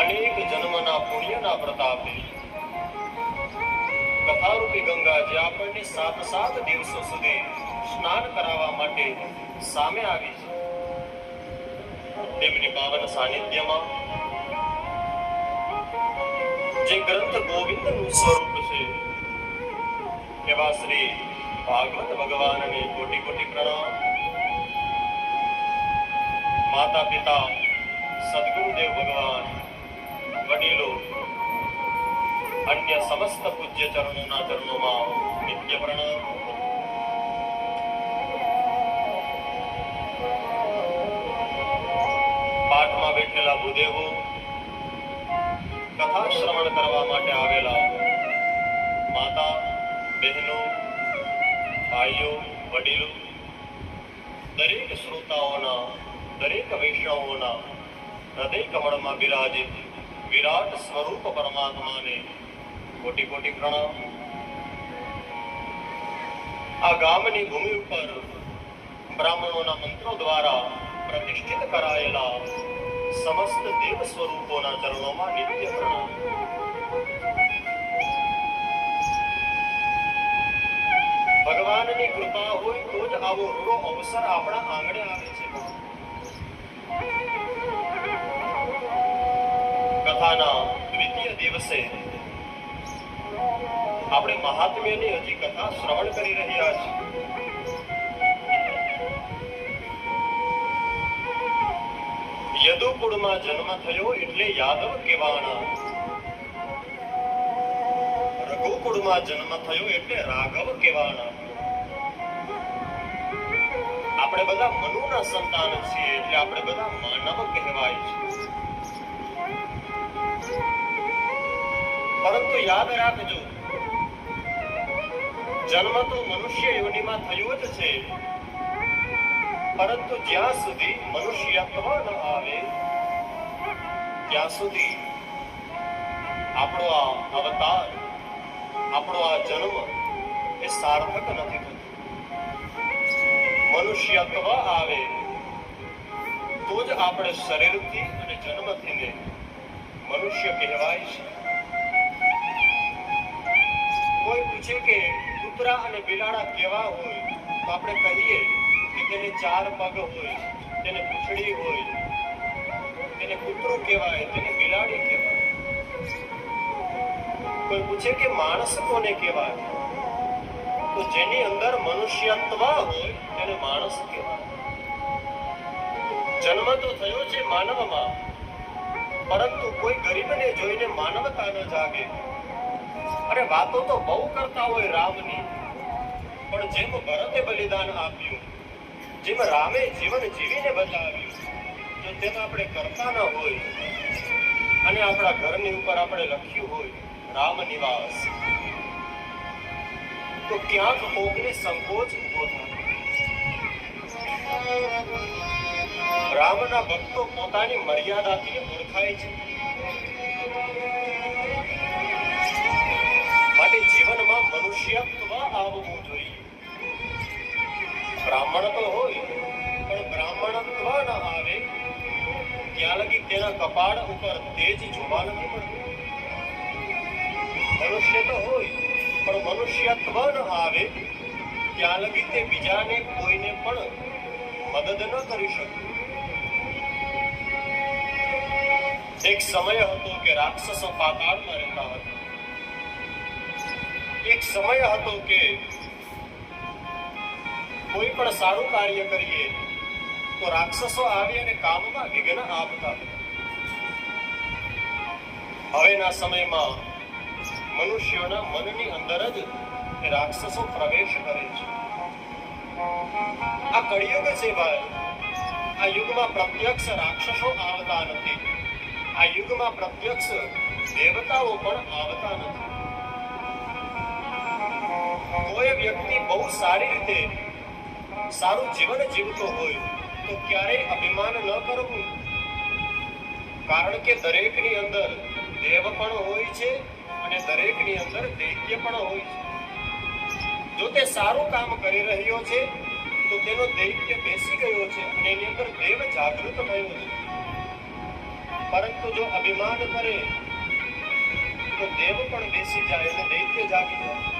અનેક જન્મના પુણ્યના પ્રતાપે કથારૂપી ગંગા જે આપણને 7 દિવસો સુધી સ્નાન કરાવવા માટે સામે આવી છે, તેમની પાવન સાનિધ્યમાં જે ગ્રંથ ગોવિંદનું સ્વરૂપ છે એવા શ્રી ભાગવત ભગવાનને કોટી કોટી પ્રણામ. માતા પિતા સદગુરુદેવ ભગવાન, વડીલો, અન્ય સમસ્ત પૂજ્ય ચરણોના ચરણોમાં નિત્ય પ્રણામ. પાઠમાં બેઠેલા ભૂદેવો, કથા શ્રવણ કરવા માટે આવેલા માતા, બહેનો, ભાઈઓ, વડીલો, દરેક શ્રોતાઓના, દરેક વૈષ્ણવોના હૃદય કમળમાં બિરાજિત વિરાટ સ્વરૂપ પરમાત્માને કોટી કોટી પ્રણામ. આ ગામની ભૂમિ ઉપર બ્રાહ્મણોના મંત્રો દ્વારા પ્રતિષ્ઠિત કરાયેલા સમસ્ત દેવ સ્વરૂપોના ચરણોમાં નિત્ય પ્રણામ. ભગવાનની કૃપા હોય તો જ આવો રૂડો અવસર આપણા આંગણે આવે છે. કથાના દ્વિતીય દિવસે આપણે મહાત્મ્યની હજી કથા શ્રવણ કરી રહ્યા છીએ. યદુકુળમાં જન્મ થયો એટલે યાદવ કહેવાના, રઘુકુળમાં જન્મ થયો એટલે રાઘવ કહેવાના. આપણે બધા મનુના સંતાન છીએ એટલે આપણે બધા માનવ કહેવાય છે. પરંતુ યાદ રાખજો, જન્મ તો મનુષ્ય યોનિમાં થયો જ છે, પરંતુ જ્યાં સુધી મનુષ્યત્વ ન આવે ત્યાં સુધી આપણો આ અવતાર, આપણો આ જન્મ એ સાર્થક નથી થતો. મનુષ્યત્વ આવે તો જ આપણે શરીરથી અને જન્મથી મનુષ્ય કહેવાય છે. કોઈ પૂછે કે કૂતરા અને બિલાડા કેવા હોય તો આપણે કહીએ કે તેને 4 પગ હોય, તેને પૂંછડી હોય, તેને કૂતરો કહેવાય, તેને બિલાડી કહેવાય. કોઈ પૂછે કે માણસ કોને કહેવાય તો જેની અંદર મનુષ્યત્વ હોય તેને માણસ કહેવાય. જન્મ તો થયો છે માનવમાં, પરંતુ કોઈ ગરીબને જોઈને માનવતા ન જાગે. અરે વાતો તો બહુ કરતા હોય રામની, પણ જેમ ભરતે બલિદાન આપ્યું, જેમ રામે જીવન જીવીને બતાવ્યું, જો તેમ આપણે કરતા ન હોય અને આપણા ઘરની ઉપર આપણે લખ્યું હોય રામ નિવાસ, તો ક્યાંક કોકને સંકોચ ઉભો થાય. રામના ભક્તો પોતાની મર્યાદાથી ઓળખાય છે. માટે જીવનમાં મનુષ્યત્વ આવવું જોઈએ. બ્રાહ્મણ તો હોય પણ બ્રાહ્મણત્વ ન આવે ત્યાં લગી તેના કપાળ ઉપર તેજ જોવા નથી મળતું. મનુષ્ય તો હોય પણ મનુષ્યત્વ ન આવે ત્યાં લગી તે બીજાને કોઈને પણ મદદ ન કરી શકે. એક સમય હતો કે રાક્ષસો પાતાળમાં રહેતા હતા. એક સમય હતો કે કોઈ પણ સારું કાર્ય કરીએ તો રાક્ષસો આવી અને કામમાં વિઘ્ન આપતા. હવેના સમયમાં મનુષ્યોના મનની અંદર જ એ રાક્ષસો પ્રવેશ કરે છે. આ કળિયુગ છે ભાઈ. આ યુગમાં પ્રત્યક્ષ રાક્ષસો આવતા નથી. આ યુગમાં પ્રત્યક્ષ દેવતાઓ પણ આવતા નથી. કોઈ વ્યક્તિ બહુ સારી રીતે સારું જીવન જીવતો હોય તો ક્યારેય અભિમાન ન કરવું, કારણ કે દરેકની અંદર દેવ પણ હોય છે અને દરેકની અંદર દૈત્ય પણ હોય છે. જો તે સારું કામ કરી રહ્યો છે તો તેનો દૈત્ય બેસી ગયો છે અને એની અંદર દેવ જાગૃત થયો છે. પરંતુ જો અભિમાન કરે તો દેવ પણ બેસી જાય અને દૈત્ય જાગી જાય.